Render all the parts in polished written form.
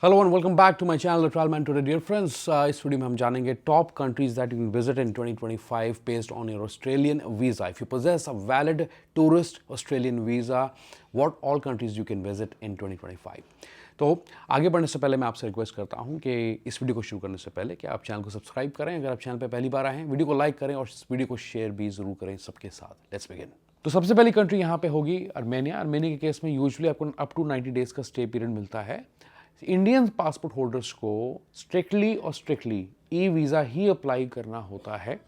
Hello and welcome back to my channel the Travel Man today dear friends. इस video में हम जानेंगे top countries that you can visit in 2025 based on your Australian visa. If you possess a valid tourist Australian visa, what all countries you can visit in 2025। तो आगे बढ़ने से पहले मैं आपसे रिक्वेस्ट करता हूं कि इस वीडियो को शुरू करने से पहले कि आप चैनल को सब्सक्राइब करें। अगर आप चैनल पर पहली बार आए हैं, वीडियो को लाइक करें और इस वीडियो को शेयर भी ज़रूर करें सबके साथ। Let's begin. तो सबसे पहली कंट्री यहाँ पे होगी आर्मेनिया। आर्मेनिया के केस में यूजुअली आपको अप टू 90 डेज़ का स्टे पीरियड मिलता है। इंडियन पासपोर्ट होल्डर्स को स्ट्रिक्टली ई वीज़ा ही अप्लाई करना होता है।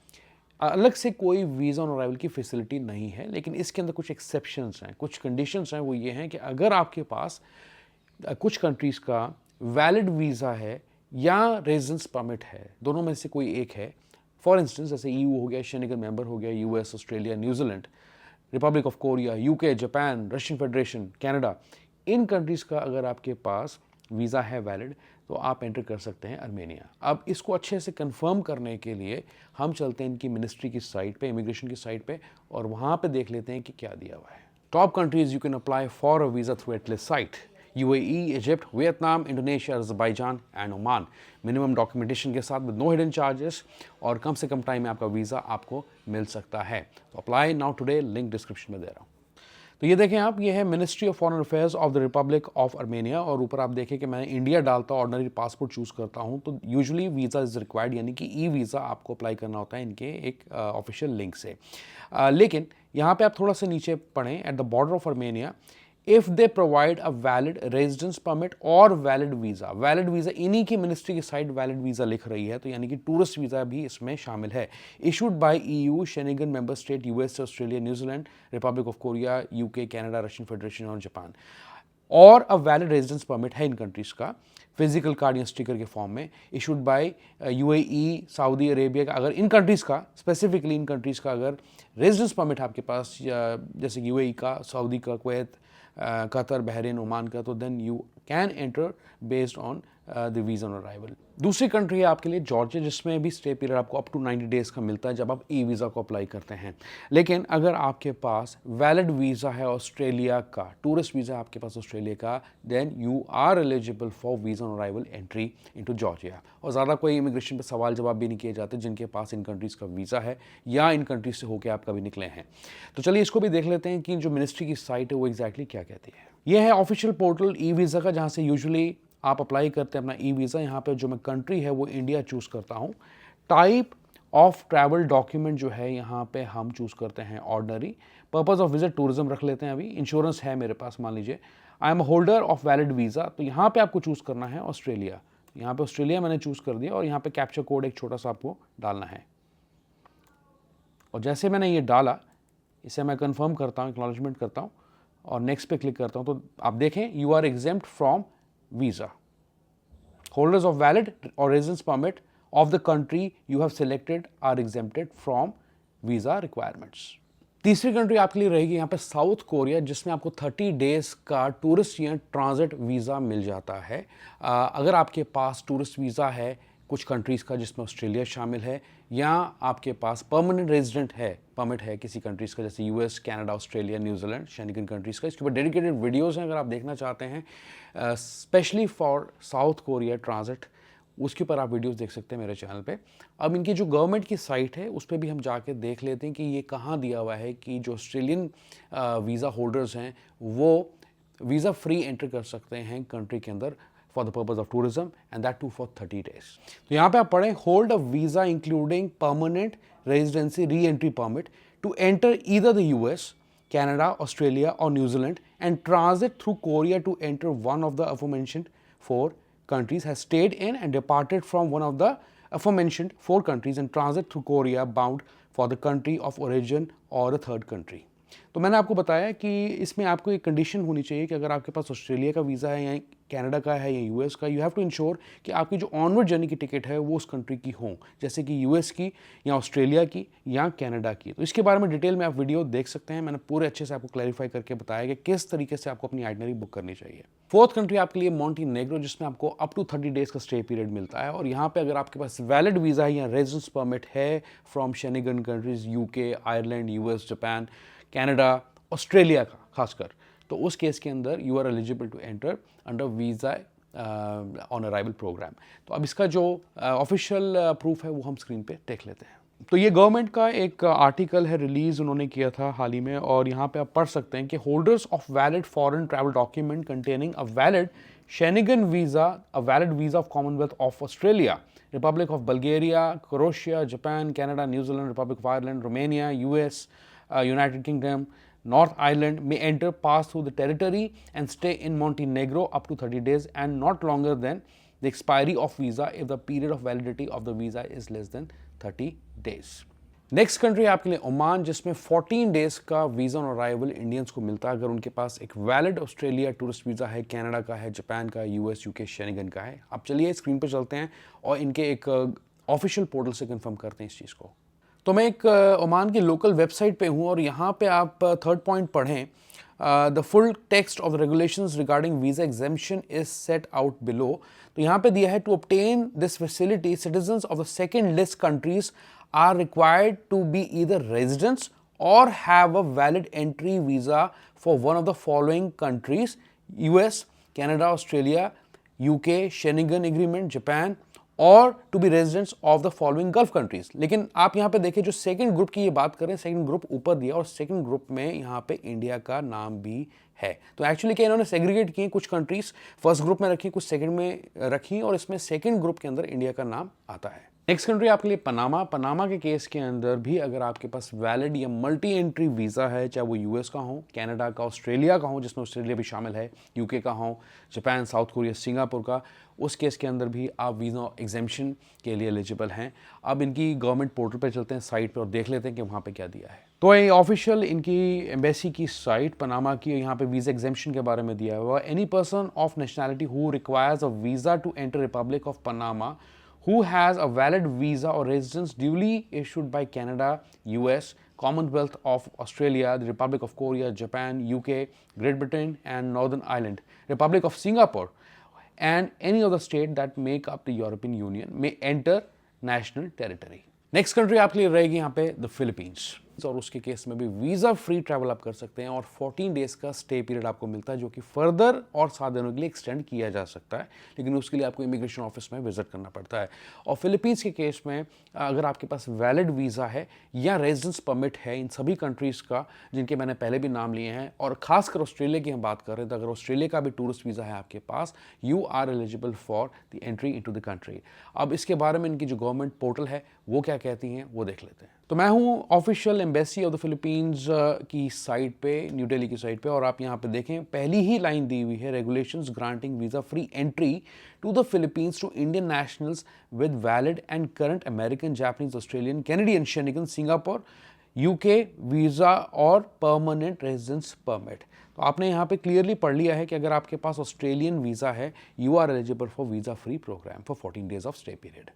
अलग से कोई वीज़ा ऑन अराइवल की फैसिलिटी नहीं है, लेकिन इसके अंदर कुछ एक्सेप्शंस हैं, कुछ कंडीशंस हैं। वो ये हैं कि अगर आपके पास कुछ कंट्रीज़ का वैलिड वीज़ा है या रेजिडेंस परमिट है, दोनों में से कोई एक है। फॉर इंस्टेंस जैसे ईयू हो गया, शेंगन मेंबर हो गया, US, Australia, New Zealand, Republic of Korea, UK, Japan, Russian federation, Canada, in countries का अगर आपके पास वीज़ा है वैलिड, तो आप एंटर कर सकते हैं आर्मेनिया। अब इसको अच्छे से कंफर्म करने के लिए हम चलते हैं इनकी मिनिस्ट्री की साइट पे, इमिग्रेशन की साइट पे, और वहाँ पे देख लेते हैं कि क्या दिया हुआ है। Top countries you can apply for a visa through Atlas site: UAE, Egypt, Vietnam, Indonesia, Azerbaijan and Oman. Minimum documentation के साथ विद नो हिडन चार्जेस, और कम से कम टाइम में आपका वीज़ा आपको मिल सकता है। तो apply now today, link description में दे रहा हूँ। तो ये देखें आप, ये है ministry of foreign affairs of the Republic of Armenia, और ऊपर आप देखें कि मैं इंडिया डालता हूँ, ऑर्डिनरी पासपोर्ट चूज़ करता हूँ, तो यूजुअली वीज़ा इज़ रिक्वायर्ड, यानी कि ई वीज़ा आपको अप्लाई करना होता है इनके एक ऑफिशियल लिंक से। लेकिन यहाँ पे आप थोड़ा सा नीचे पढ़ें, at the border of Armenia, if they provide a valid residence permit और वैलिड वीज़ा इन्हीं की मिनिस्ट्री की साइड वैलिड वीज़ा लिख रही है, तो यानी कि टूरिस्ट वीज़ा भी इसमें शामिल है। Issued by EU, Schengen member state, US, Australia, New Zealand, Republic of Korea, UK, Canada, Russian federation और जापान, और अ वैलिड रेजिडेंस परमिट है इन कंट्रीज़ का, फिजिकल कार्ड या स्टिकर के फॉर्म में, issued by UAE, Saudi Arabia का। अगर इन countries का, स्पेसिफिकली इन कंट्रीज़ का अगर रेजिडेंस परमिट आपके पास, या जैसे यूएई का, सऊदी का, कुवैत, कतर, बहरीन, ओमान का, तो then you can enter based on the visa on arrival. दूसरी कंट्री है आपके लिए जॉर्जिया, जिसमें भी स्टे पीरियड आपको अप टू 90 डेज़ का मिलता है जब आप ई वीज़ा को अप्लाई करते हैं। लेकिन अगर आपके पास वैलिड वीज़ा है ऑस्ट्रेलिया का, टूरिस्ट वीज़ा आपके पास ऑस्ट्रेलिया का, then you are eligible for visa on arrival entry into Georgia. और ज़्यादा कोई इमिग्रेशन पे सवाल जवाब भी नहीं किए जाते जिनके पास इन कंट्रीज़ का वीज़ा है या इन कंट्रीज से होकर आप कभी निकले हैं। तो चलिए इसको भी देख लेते हैं कि जो मिनिस्ट्री की साइट है वो एग्जैक्टली क्या कहती है। यह है ऑफिशियल पोर्टल ई वीज़ा का, जहाँ से यूजुअली आप अप्लाई करते हैं अपना ई वीज़ा। यहाँ पे जो मैं कंट्री है वो इंडिया चूज़ करता हूँ। टाइप ऑफ ट्रैवल डॉक्यूमेंट जो है यहाँ पे हम चूज़ करते हैं ordinary. Purpose of visit tourism रख लेते हैं। अभी इंश्योरेंस है मेरे पास, मान लीजिए I am a holder of valid visa, तो यहाँ पे आपको चूज़ करना है ऑस्ट्रेलिया। यहाँ पे ऑस्ट्रेलिया मैंने चूज़ कर दिया, और यहाँ पे कैप्चर कोड एक छोटा सा आपको डालना है। और जैसे मैंने ये डाला, इसे मैं कंफर्म करता हूँ, एक्नॉलेजमेंट करता हूँ, और नेक्स्ट पे क्लिक करता हूँ, तो आप देखें you are exempt from visa. Holders of valid or residence permit of the country you have selected are exempted from visa requirements. तीसरी कंट्री आपके लिए रहेगी यहाँ पे साउथ कोरिया, जिसमें आपको 30 डेज़ का टूरिस्ट या ट्रांजिट वीज़ा मिल जाता है। अगर आपके पास टूरिस्ट वीज़ा है कुछ कंट्रीज़ का, जिसमें ऑस्ट्रेलिया शामिल है, या आपके पास परमानेंट रेजिडेंट है, परमिट है किसी कंट्रीज़ का, जैसे US, Canada, Australia, New Zealand, Schengen countries का, इसके ऊपर डेडिकेटेड वीडियोज़ हैं अगर आप देखना चाहते हैं, specially for south Korea transit, उसके ऊपर आप वीडियोस देख सकते हैं मेरे चैनल पे। अब इनकी जो गवर्नमेंट की साइट है उस पर भी हम जाके देख लेते हैं कि ये कहाँ दिया हुआ है कि जो ऑस्ट्रेलियन वीज़ा होल्डर्स हैं वो वीज़ा फ्री एंटर कर सकते हैं कंट्री के अंदर for the purpose of tourism, and that too for 30 days. तो यहाँ पे आप पढ़ें, hold a visa including permanent residency re entry permit to enter either the US, Canada, Australia or New Zealand and transit through Korea to enter one of the aforementioned 4 countries, has stayed in and departed from one of the aforementioned 4 countries and transit through Korea bound for the country of origin or a third country। तो मैंने आपको बताया कि इसमें आपको एक condition होनी चाहिए कि अगर आपके पास ऑस्ट्रेलिया का वीज़ा है या कनाडा का है या यूएस का, यू हैव टू इंश्योर कि आपकी जो ऑनवर्ड जर्नी की टिकट है वो उस कंट्री की हो, जैसे कि यूएस की या ऑस्ट्रेलिया की या कनाडा की। तो इसके बारे में डिटेल में आप वीडियो देख सकते हैं, मैंने पूरे अच्छे से आपको क्लैरिफाई करके बताया कि किस तरीके से आपको अपनी आइटनरी बुक करनी चाहिए। फोर्थ कंट्री आपके लिए मोंटीनेग्रो, जिसमें आपको अप टू 30 डेज़ का स्टे पीरियड मिलता है, और यहाँ पे अगर आपके पास वैलिड वीज़ा है या रेजिडेंस परमिट है from Schengen countries, UK, Ireland, US, Japan, Canada, Australia का खासकर, तो उस केस के अंदर you are eligible to enter under visa on arrival programme. तो अब इसका जो ऑफिशियल प्रूफ है वो हम स्क्रीन पे देख लेते हैं। तो ये गवर्नमेंट का एक आर्टिकल है, रिलीज उन्होंने किया था हाल ही में, और यहाँ पे आप पढ़ सकते हैं कि holders of valid foreign travel document containing a valid Schengen visa, a valid visa of Commonwealth of Australia, Republic of Bulgaria, Croatia, Japan, Canada, New Zealand, Republic of Ireland, Romania, US, United Kingdom, North Ireland may enter, pass through the territory and stay in Montenegro up to 30 days and not longer than the expiry of visa if the period of validity of the visa is less than 30 days. Next country आपके लिए Oman, जिसमें 14 days का visa on arrival Indians को मिलता है अगर उनके पास एक वैलिड ऑस्ट्रेलिया टूरिस्ट वीज़ा है, कनाडा का है, जापान का, यूएस, यूके, शेनिगन का है। अब चलिए स्क्रीन पर चलते हैं और इनके एक ऑफिशियल पोर्टल से कंफर्म करते हैं इस चीज़ को। तो मैं एक ओमान की लोकल वेबसाइट पे हूँ और यहाँ पे आप थर्ड पॉइंट पढ़ें, the full text of the regulations regarding visa exemption is set out below. तो यहाँ पे दिया है, to obtain this facility citizens of the second list countries are required to be either residents or have a valid entry visa for one of the following countries, US, Canada, Australia, UK, Schengen agreement, Japan, और to be residents of the following Gulf countries. लेकिन आप यहाँ पे देखिए जो second group की ये बात करें, सेकंड ग्रुप ऊपर दिया और सेकंड ग्रुप में यहाँ पे इंडिया का नाम भी है। तो एक्चुअली क्या इन्होंने सेग्रीगेट किए, कुछ कंट्रीज फर्स्ट ग्रुप में रखी, कुछ सेकंड में रखी, और इसमें सेकंड ग्रुप के अंदर इंडिया का नाम आता है। नेक्स्ट कंट्री आपके लिए पनामा। पनामा के केस के अंदर भी अगर आपके पास वैलिड या मल्टी एंट्री वीज़ा है, चाहे वो यूएस का हो, कनाडा का, ऑस्ट्रेलिया का हो, जिसमें ऑस्ट्रेलिया भी शामिल है, यूके का हो, जापान, साउथ कोरिया, सिंगापुर का, उस केस के अंदर भी आप वीज़ा एग्जेम्पशन के लिए एलिजिबल हैं। अब इनकी गवर्नमेंट पोर्टल पे चलते हैं, साइट पे, और देख लेते हैं कि वहाँ पे क्या दिया है। तो ये ऑफिशियल इनकी एम्बेसी की साइट पनामा की, यहाँ पे वीज़ा एग्जेम्पशन के बारे में दिया हुआ है। Any person of nationality who requires a visa to enter Republic of Panama who has a valid visa or residence duly issued by Canada, US, Commonwealth of Australia, the Republic of Korea, Japan, UK, Great Britain and Northern Ireland, Republic of Singapore and any other state that make up the European Union may enter national territory. Next country आपके लिए रहेगी यहाँ पे the Philippines, और उसके case में भी visa free travel आप कर सकते हैं और 14 डेज का स्टे पीरियड आपको मिलता है, जो कि फर्दर और 7 दिनों के लिए एक्सटेंड किया जा सकता है, लेकिन उसके लिए आपको इमिग्रेशन ऑफिस में विजिट करना पड़ता है। और फिलीपींस के केस में अगर आपके पास वैलिड वीज़ा है या रेजिडेंस परमिट है इन सभी कंट्रीज़ का, जिनके मैंने पहले भी नाम लिए हैं, और खासकर ऑस्ट्रेलिया की हम बात कर रहे हैं, तो अगर ऑस्ट्रेलिया का भी टूरिस्ट वीज़ा है आपके पास, you are eligible for the entry into the country. अब इसके बारे में इनकी जो गवर्नमेंट पोर्टल है वो क्या कहती हैं वो देख लेते हैं। तो मैं हूँ official embassy of the Philippines की साइट पे, न्यू दिल्ली की साइट पे, और आप यहाँ पे देखें पहली ही लाइन दी हुई है, regulations granting visa free entry to the Philippines to Indian nationals with valid and current American, Japanese, Australian, Canadian, Schengen, Singapore, UK visa और परमानेंट रेजिडेंस परमिट। तो आपने यहाँ पे क्लियरली पढ़ लिया है कि अगर आपके पास ऑस्ट्रेलियन वीज़ा है, you are eligible for visa free program for 14 days of stay period.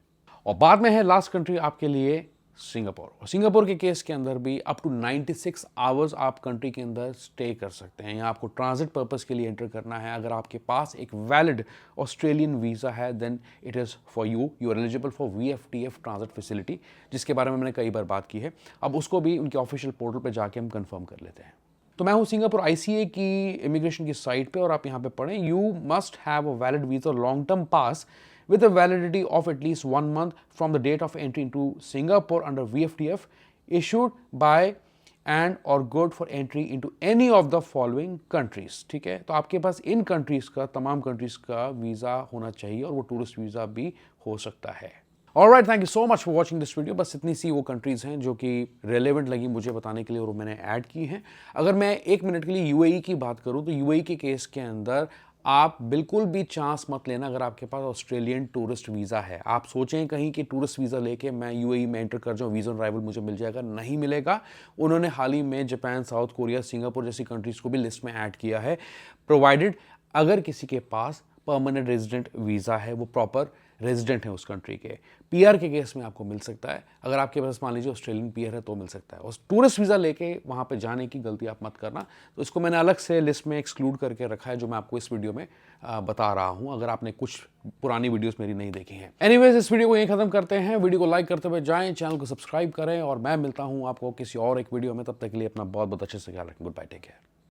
और बाद में है लास्ट कंट्री आपके लिए सिंगापुर, और सिंगापुर के केस के अंदर भी अप टू 96 आवर्स आप कंट्री के अंदर स्टे कर सकते हैं। यहाँ आपको ट्रांजिट पर्पस के लिए एंटर करना है। अगर आपके पास एक वैलिड ऑस्ट्रेलियन वीज़ा है then it is for you are eligible for VFTF transit facility, जिसके बारे में मैंने कई बार बात की है। अब उसको भी उनके ऑफिशियल पोर्टल पर जाके हम कंफर्म कर लेते हैं। तो मैं हूँ सिंगापुर ICA की इमिग्रेशन की साइट पे, और आप यहाँ पे पढ़ें, you must have a valid visa long term pass with a validity of at least 1 month from the date of entry into Singapore under VFTF issued by and or good for entry into any of the following countries। ठीक है, तो आपके पास इन countries का, तमाम countries का visa होना चाहिए, और वो टूरिस्ट वीज़ा भी हो सकता है। Alright, thank you so much for watching this video. बस इतनी सी वो कंट्रीज़ हैं जो कि रेलेवेंट लगी मुझे बताने के लिए, और मैंने ऐड की हैं। अगर मैं 1 मिनट के लिए UAE की बात करूँ, तो UAE के केस के अंदर आप बिल्कुल भी चांस मत लेना अगर आपके पास ऑस्ट्रेलियन टूरिस्ट वीज़ा है। आप सोचें कहीं कि टूरिस्ट वीज़ा लेके मैं UAE में एंटर कर जाऊँ, वीज़ा ऑन अराइवल मुझे मिल जाएगा, नहीं मिलेगा। उन्होंने हाल ही में जापान, साउथ कोरिया, सिंगापुर जैसी कंट्रीज़ को भी लिस्ट में ऐड किया है, प्रोवाइडेड अगर किसी के पास परमानेंट रेजिडेंट वीज़ा है, वो प्रॉपर रेजिडेंट है उस कंट्री के। PR के केस में आपको मिल सकता है, अगर आपके पास मान लीजिए ऑस्ट्रेलियन PR है तो मिल सकता है। और टूरिस्ट वीज़ा लेके वहाँ पे जाने की गलती आप मत करना। तो इसको मैंने अलग से लिस्ट में एक्सक्लूड करके रखा है, जो मैं आपको इस वीडियो में बता रहा हूँ, अगर आपने कुछ पुरानी वीडियोस मेरी नहीं देखी हैं। एनीवेज, इस वीडियो को यहीं खत्म करते हैं। वीडियो को लाइक करते हुए जाएं, चैनल को सब्सक्राइब करें, और मैं मिलता हूँ आपको किसी और एक वीडियो में। तब तक के लिए अपना बहुत बहुत अच्छे से ख्याल रखें। Good bye, take care.